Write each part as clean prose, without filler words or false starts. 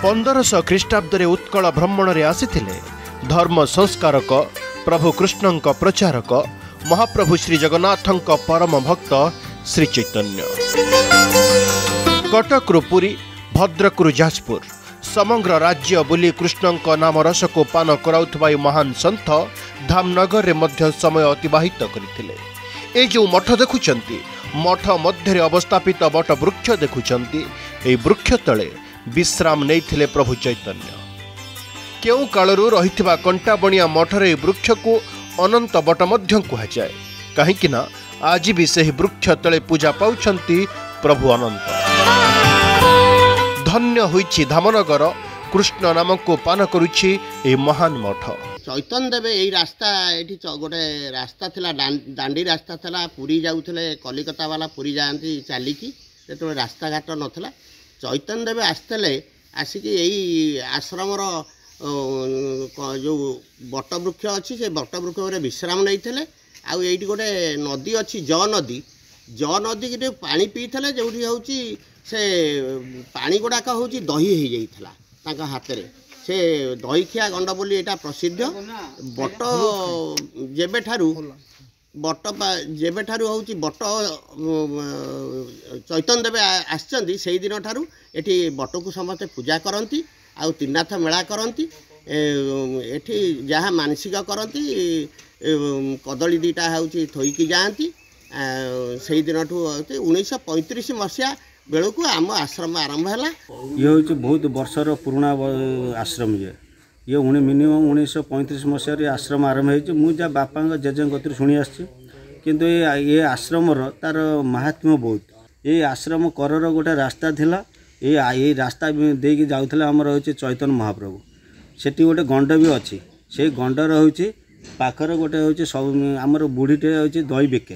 1500 ख्रीष्टाब्दे उत्कल भ्रमण रे आसीथिले धर्म संस्कारक प्रभु कृष्णंक प्रचारक महाप्रभु श्री जगन्नाथंक परम भक्त श्री चैतन्य। कटकरु पुरी भद्रकरु जाजपुर समग्र राज्य बुली कृष्णंक नाम रस को पान कराउथबा महान संत धामनगर रे मध्य समय अतिबाहित करथिले। ए जो मठ देखुचंती मठ मध्य अवस्थापित बट वृक्ष देखुचंती ए वृक्ष तले विश्राम नैथिले प्रभु चैतन्य। केउ कालरू रहिथिबा कंटा बणिया मठरे वृक्ष को अनंत बट मध्य कुहाଯାଏ काहेकि ना आज भी सही वृक्ष तले पूजा पाउछंती प्रभु अनंत। धन्य होइछि धामनगर कृष्ण नाम को पान करुछि ए महान मठ। चैतन्य देव यही रास्ता ये गोटे रास्ता थिला दांडी रास्ता थिला पुरी जाउथले कलिकता वाला पुरी जाती चलिकी जो रास्ता घाट नथिला चैतन्य देव आसते आसिकी यही आश्रमर जो बटवृक्ष अच्छी से बटवृक्ष विश्राम नहीं आउ ये गोटे नदी अच्छी ज नदी की पानी पीते जो हूँ से पानी गुड़ाक हूँ दही हो जाता हाथ में से दही खिया गंड बोली यहाँ प्रसिद्ध बट जेबेठारू बट जेबेठारू हूँ बट चैतन्य देव आसचंदी से दिन ठारू एठी बट को समस्ते पूजा करती आउ त्रिनाथ मेला करती एठी जहाँ मानसिक करती कदली दीटा हूँ थोईकी जाती से दिन 1935 मसीहा बेलू को आम आश्रम आरंभ है। ये हूँ बहुत वर्षर पुराणा आश्रम ये मिनिमम 1935 मसीह आश्रम आरंभ हो मुझे बापा जेजे कतर शुणी आसतु ये आश्रमर तार महात्म्य बहुत ये आश्रम करर गोटे रास्ता थिला ये रास्ता देकी जाऊला आमर हूँ चैतन्य महाप्रभु सेठी गोटे गंड भी अच्छी से गंडर हूँ पाखर गोटे हूँ सब आमर बुढ़ीटे हूँ दही बिके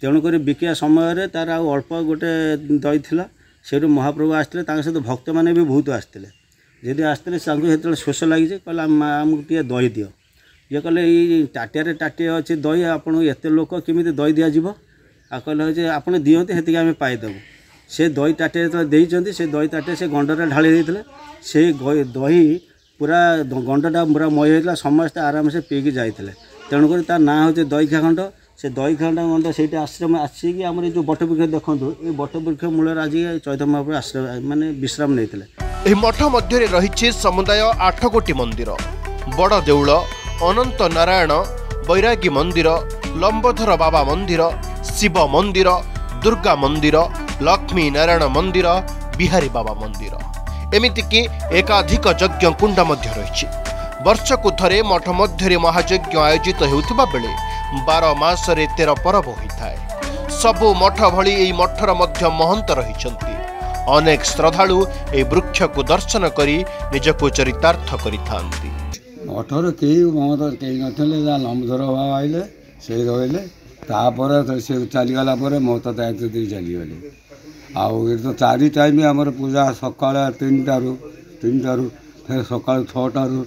तेणुक बिकिया समय तार अल्प गोटे दही थिला से महाप्रभु आसते सहित भक्त मैंने भी बहुत आसते जदि आसते जो शोष लगी कहला आमको टे दही दियो ये कहले ये टाटिया टाटिए अच्छे दही आपको एत लोक केमी दही दिज्व आ कहले आप दिंते हेतिक आम पाइदेबू से दही टाटिया जो देते से दही टाटिया से गंडरे ढाली देते से दही पूरा गंडटा पूरा मई होता समस्ते आराम से पीकी जाते तेणुक तार ना हूँ दही खंड से दही खंड गंड से आश्रम आसिकी आम जो बटवृक्ष देखो ये बटवृक्ष मूल आज चैतन्य महाप्रभु आश्रम माने विश्राम नहीं मठ मध्य रही समुदाय 8 कोटी मंदिर बड़ देउल अनंत नारायण बैरागी मंदिर लंबोधर बाबा मंदिर शिव मंदिर दुर्गा मंदिर लक्ष्मी नारायण मंदिर बिहारी बाबा मंदिर एमितिकी एकाधिक यज्ञ कुंड मध्य रही वर्ष को थरे मठ मध्य महायज्ञ आयोजित होउथिबा बेले 12 मासरे 13 परब होता है। सबु मठ भली एई मठर मध्य महंत रहिछंती अनेक श्रद्धालु ए वृक्ष को दर्शन करी निजको चरितार्थ करिथांती। मठर कई महत कई नथिले लंबोधर बाबा आइले से रहिले तापर से चलीगला मत दायित्व दे चलीगले आउ ये तो 4 टाइम आमर पूजा सकाल 3टारू फिर सकाल 6टारू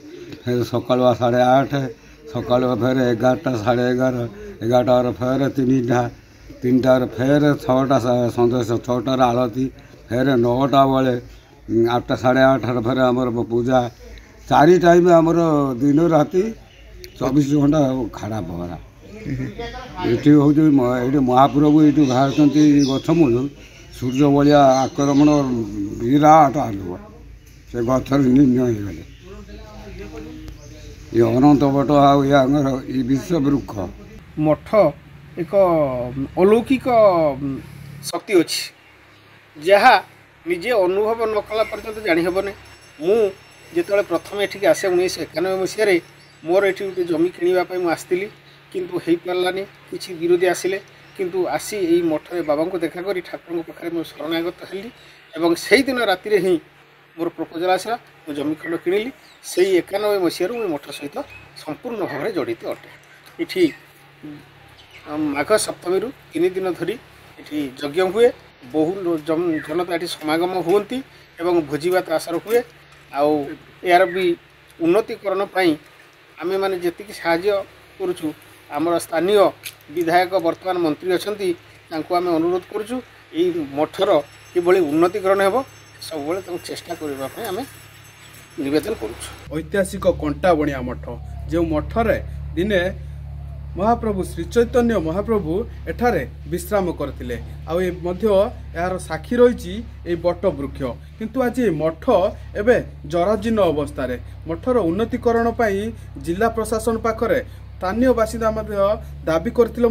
फिर सकाल 8:30 सकाल फिर 11टा 11:30 फिर 3टार फिर 6टा सन्ध्या 6टार आलती फिर 9टा बेले 8टा 8:30 फिर आमर पूजा 4 टाइम आमर दिन राति 24 घंटा खाड़ा पहरा ये हूँ महाप्रभु ये बाहर गछमूल सूर्य भाया आक्रमण विराट आलुआ से गथर निम्न हो गले ये अनंत बट आई विश्व वृक्ष मठ एक अलौकिक शक्ति अच्छी जहाँ निजे अनुभव न कला पर्यंत जानी हेबने मुझे प्रथम एठिक आसे 1991 मसीह मोर ये गोटे जमी किणापी मुझे किंतु हो पारानी किसी विरोधी आसिले किंतु आसी यही मठ बाबा को देखा करी ठाकुर पाखे मुझे शरणागत हेली और से दिन राति ही मोर प्रपोजल आसला मु जमी खंड किणिली से 91 मसीह मुझे मठ सहित संपूर्ण भाव में जड़ित अटे। इठी माघ सप्तमी 3 दिन धरी इठी यज्ञ हुए बहु जनता ये समागम हुंती एवं भोजीभात आसार हुए आउ यार भी उन्नतिकरण आमे माने जेतिकी साहाय्य करूछु आमर स्थानीय विधायक वर्तमान मंत्री अच्छी आम अनुरोध करुचु मठर कि उन्नतिकरण हेब सब चेष्टा करने निवेदन करूँ। ऐतिहासिक कंटा बणिया मठ जो मठरे दिने महाप्रभु श्री चैतन्य महाप्रभु एठारे विश्राम करथिले आउ ए मध्य यार साक्षी रही ए बट वृक्ष किंतु आज मठ एबे जराजीर्ण अवस्था मठर उन्नतीकरण पई जिला प्रशासन पाखरे स्थानीय बासिंदा दाबी करथिले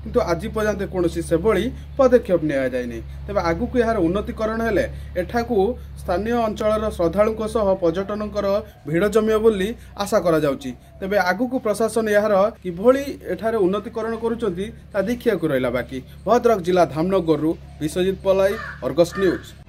किंतु आज पर्यंत कौन से भली पदक्षेप निया जायनि। तेबे आगु यार उन्नतीकरण हेले एठाकू स्थानीय अंचल श्रद्धालुओं सह पर्यटनकर भिड़ जमियो बोली आशा करा जाउची। तेबे आगु प्रशासन यार किभली एठारे उन्नतीकरण करुचंती ता देखिया रहिला बाकी। भद्रक जिला धामनगरु विश्वजित पलाई, अर्गस न्यूज।